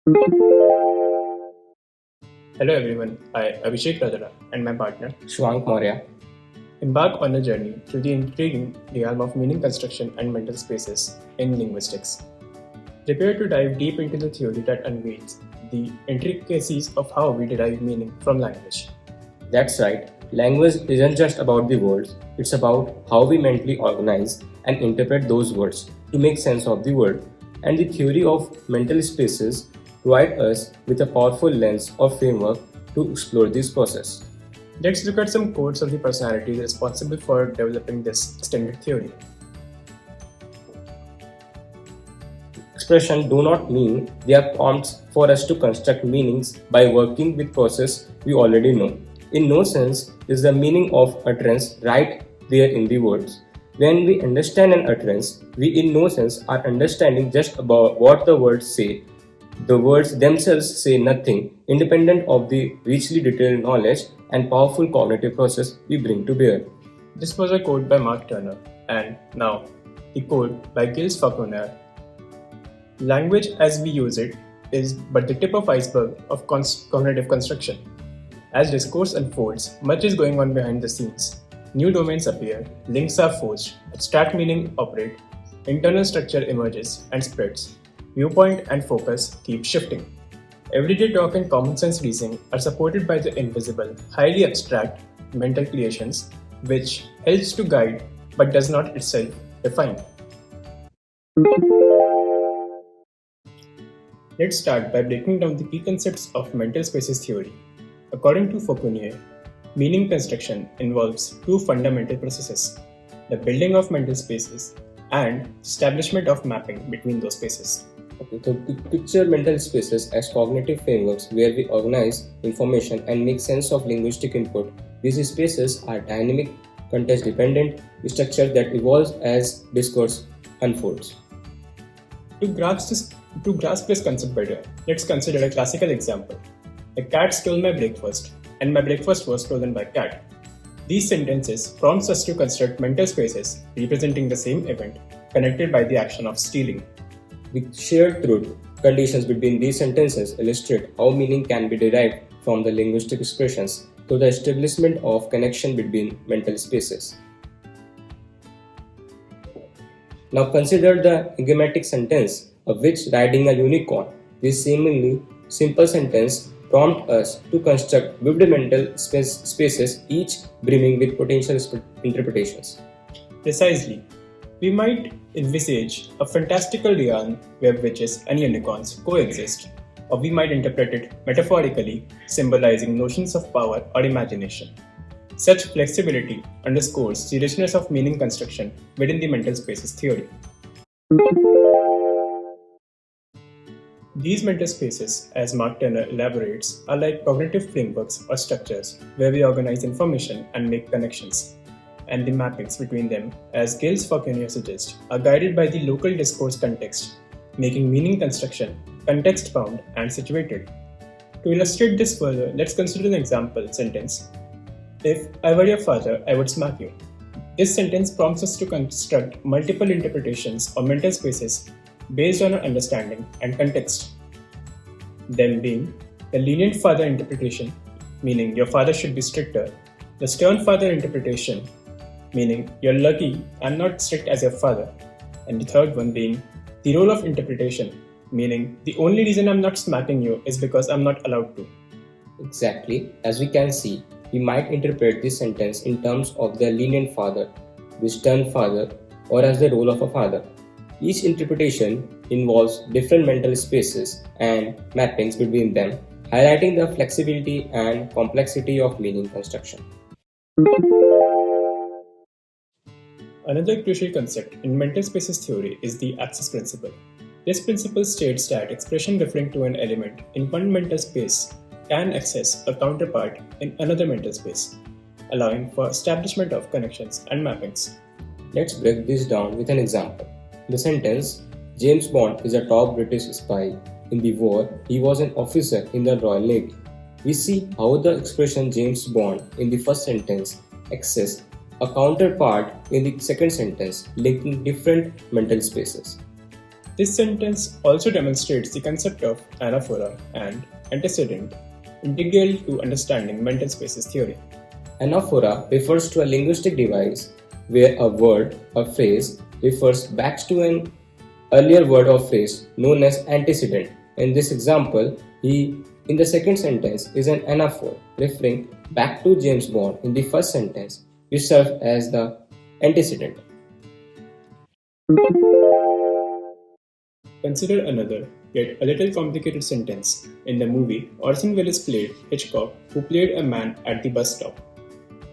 Hello everyone, I, Abhishek and my partner Shivank Maurya. embark on a journey through the intriguing realm of meaning construction and mental spaces in linguistics. Prepare to dive deep into the theory that unveils the intricacies of how we derive meaning from language. That's right, language isn't just about the words, it's about how we mentally organize and interpret those words to make sense of the world. And the theory of mental spaces provide us with a powerful lens or framework to explore this process. Let's look at some codes of the personality responsible for developing this extended theory. Expression do not mean they are prompts for us to construct meanings by working with process we already know. In no sense is the meaning of utterance right there in the words. When we understand an utterance, we in no sense are understanding just about what the words say. The words themselves say nothing, independent of the richly detailed knowledge and powerful cognitive process we bring to bear. This was a quote by Mark Turner, and now the quote by Gilles Falconer. Language as we use it is but the tip of iceberg of cognitive construction. As discourse unfolds, much is going on behind the scenes. New domains appear, links are forged, abstract meaning operate, internal structure emerges and spreads. Viewpoint and focus keep shifting. Everyday talk and common sense reasoning are supported by the invisible, highly abstract mental creations, which helps to guide but does not itself define. Let's start by breaking down the key concepts of mental spaces theory. According to Falconer, meaning construction involves two fundamental processes: the building of mental spaces and establishment of mapping between those spaces. Okay, so picture mental spaces as cognitive frameworks where we organize information and make sense of linguistic input. These spaces are dynamic, context-dependent structure that evolves as discourse unfolds. To grasp this concept better, let's consider a classical example. The cat stole my breakfast, and my breakfast was stolen by cat. These sentences prompts us to construct mental spaces representing the same event connected by the action of stealing. The shared truth conditions between these sentences illustrate how meaning can be derived from the linguistic expressions through the establishment of connection between mental spaces. Now consider the enigmatic sentence of which riding a unicorn. This seemingly simple sentence prompts us to construct vivid mental spaces, each brimming with potential interpretations. Precisely. We might envisage a fantastical realm where witches and unicorns coexist, or we might interpret it metaphorically, symbolizing notions of power or imagination. Such flexibility underscores the richness of meaning construction within the mental spaces theory. These mental spaces, as Mark Turner elaborates, are like cognitive frameworks or structures where we organize information and make connections. And the mappings between them, as Gilles Falconer suggests, are guided by the local discourse context, making meaning construction context-bound and situated. To illustrate this further, let's consider an example sentence. If I were your father, I would smack you. This sentence prompts us to construct multiple interpretations or mental spaces based on our understanding and context. Them being the lenient father interpretation, meaning your father should be stricter, the stern father interpretation, meaning you're lucky I'm not strict as your father, and the third one being the role of interpretation, meaning the only reason I'm not smacking you is because I'm not allowed to. Exactly, as we can see, we might interpret this sentence in terms of the lenient father, the stern father, or as the role of a father. Each interpretation involves different mental spaces and mappings between them, highlighting the flexibility and complexity of meaning construction. Another crucial concept in mental spaces theory is the access principle. This principle states that expression referring to an element in one mental space can access a counterpart in another mental space, allowing for establishment of connections and mappings. Let's break this down with an example. The sentence, James Bond is a top British spy. In the war, he was an officer in the Royal Navy. We see how the expression James Bond in the first sentence access a counterpart in the second sentence, linking different mental spaces. This sentence also demonstrates the concept of anaphora and antecedent, integral to understanding mental spaces theory. Anaphora refers to a linguistic device where a word or phrase refers back to an earlier word or phrase known as antecedent. In this example, he in the second sentence is an anaphor referring back to James Bond in the first sentence, which serves as the antecedent. Consider another, yet a little complicated sentence. In the movie, Orson Welles played Hitchcock, who played a man at the bus stop.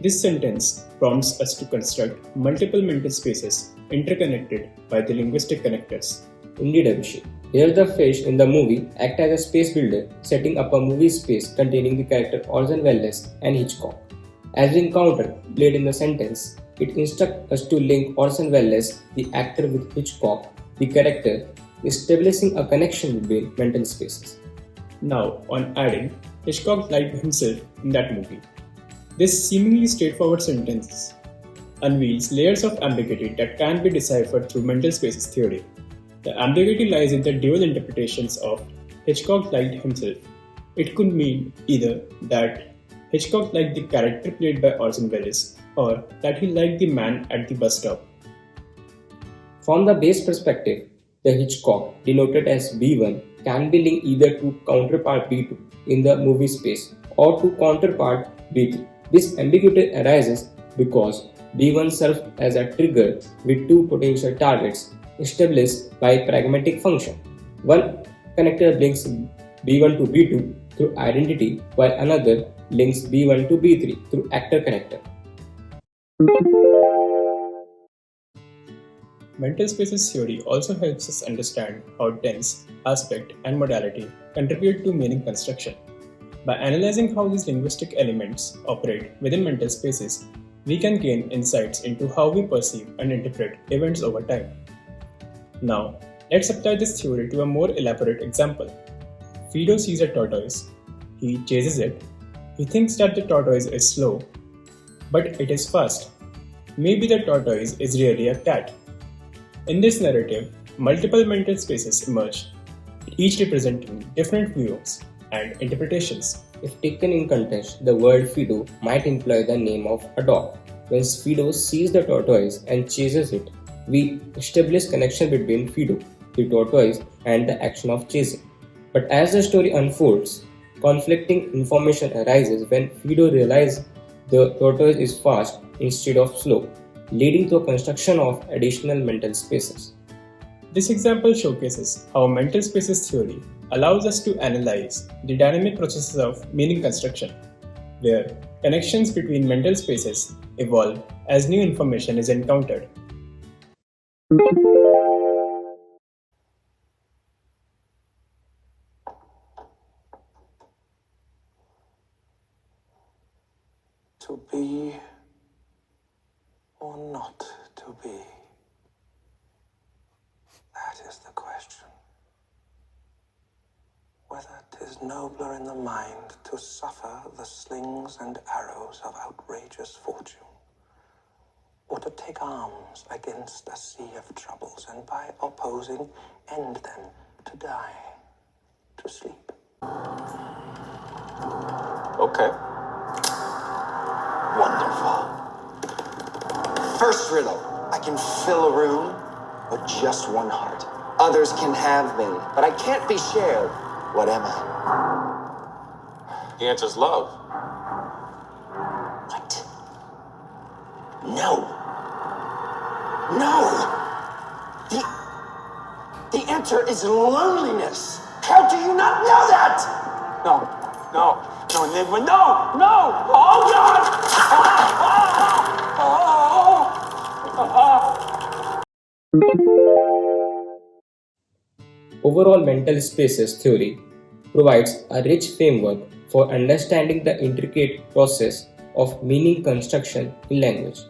This sentence prompts us to construct multiple mental spaces interconnected by the linguistic connectors. Indeed, Abhishek. Here, the fish in the movie act as a space builder, setting up a movie space containing the character Orson Welles and Hitchcock. As we encounter played in the sentence, it instructs us to link Orson Welles, the actor, with Hitchcock, the character, establishing a connection between mental spaces. Now, on adding, Hitchcock liked himself in that movie. This seemingly straightforward sentence unveils layers of ambiguity that can be deciphered through mental spaces theory. The ambiguity lies in the dual interpretations of Hitchcock liked himself. It could mean either that Hitchcock liked the character played by Orson Welles or that he liked the man at the bus stop. From the base perspective, the Hitchcock, denoted as B1, can be linked either to counterpart B2 in the movie space or to counterpart B3. This ambiguity arises because B1 serves as a trigger with two potential targets established by pragmatic function. One connector links B1 to B2 through identity, while another links B1 to B3 through actor connector. Mental spaces theory also helps us understand how tense, aspect, and modality contribute to meaning construction. By analyzing how these linguistic elements operate within mental spaces, we can gain insights into how we perceive and interpret events over time. Now, let's apply this theory to a more elaborate example. Fido sees a tortoise. He chases it. He thinks that the tortoise is slow, but it is fast. Maybe the tortoise is really a cat. In this narrative, multiple mental spaces emerge, each representing different views and interpretations. If taken in context, the word Fido might imply the name of a dog. When Fido sees the tortoise and chases it, we establish connection between Fido, the tortoise, and the action of chasing. But as the story unfolds, conflicting information arises when Fido realizes the tortoise is fast instead of slow, leading to a construction of additional mental spaces. This example showcases how mental spaces theory allows us to analyze the dynamic processes of meaning construction, where connections between mental spaces evolve as new information is encountered. To be or not to be? That is the question. Whether 'tis nobler in the mind to suffer the slings and arrows of outrageous fortune, or to take arms against a sea of troubles, and by opposing end them to die, to sleep. Okay. Wonderful. First riddle. I can fill a room with just one heart. Others can have me, but I can't be shared. What am I? The answer's love. What? No. No! The answer is loneliness. How do you not know that? No, Enigma, no! Oh, God! Overall mental spaces theory provides a rich framework for understanding the intricate process of meaning construction in language.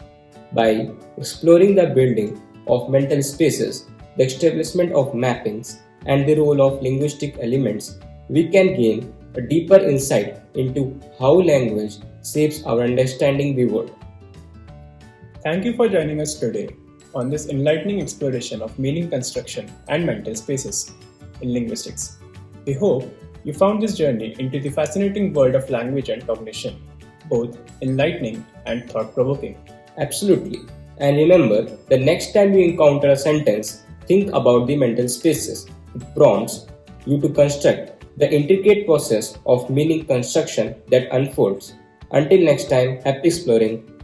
By exploring the building of mental spaces, the establishment of mappings, and the role of linguistic elements, we can gain a deeper insight into how language shapes our understanding the world. Thank you for joining us today. on this enlightening exploration of meaning construction and mental spaces in linguistics. We hope you found this journey into the fascinating world of language and cognition both enlightening and thought provoking. Absolutely. And remember, the next time you encounter a sentence, think about the mental spaces. It prompts you to construct the intricate process of meaning construction that unfolds. Until next time, happy exploring.